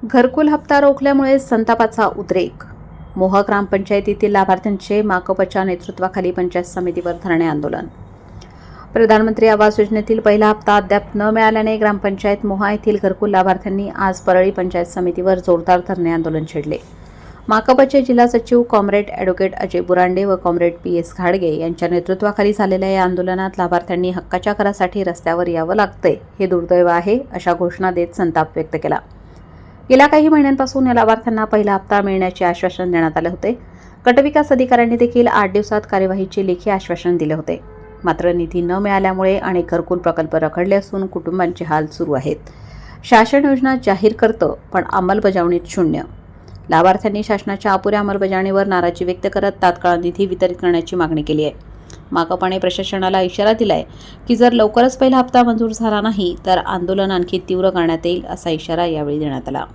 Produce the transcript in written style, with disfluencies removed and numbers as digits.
घरकुल हप्ता रोखल्यामुळे संतापाचा उद्रेक. मोहा ग्रामपंचायतीतील लाभार्थ्यांचे माकपच्या नेतृत्वाखाली पंचायत समितीवर धरणे आंदोलन. प्रधानमंत्री आवास योजनेतील पहिला हप्ता अद्याप न मिळाल्याने ग्रामपंचायत मोहा येथील घरकुल लाभार्थ्यांनी आज परळी पंचायत समितीवर जोरदार धरणे आंदोलन छेडले. माकपचे जिल्हा सचिव कॉम्रेड ॲडव्होकेट अजय बुरांडे व कॉम्रेड PS घाडगे यांच्या नेतृत्वाखाली झालेल्या या आंदोलनात लाभार्थ्यांनी हक्काच्या करासाठी रस्त्यावर यावं लागतंय, हे दुर्दैव आहे, अशा घोषणा देत संताप व्यक्त केला. गेल्या काही महिन्यांपासून या लाभार्थ्यांना पहिला हप्ता मिळण्याचे आश्वासन देण्यात आले होते. गटविकास अधिकाऱ्यांनी देखील 8 दिवसात कार्यवाहीचे लेखी आश्वासन दिले होते. मात्र निधी न मिळाल्यामुळे अनेक घरकुल प्रकल्प रखडले असून कुटुंबांचे हाल सुरू आहेत. शासन योजना जाहीर करतं पण अंमलबजावणीत शून्य. लाभार्थ्यांनी शासनाच्या अपुऱ्या अंमलबजावणीवर नाराजी व्यक्त करत तात्काळ निधी वितरित करण्याची मागणी केली आहे. माकपाने प्रशासनाला इशारा दिलाय की जर लवकरच पहिला हप्ता मंजूर झाला नाही तर आंदोलन आणखी तीव्र करण्यात येईल, असा इशारा यावेळी देण्यात आला.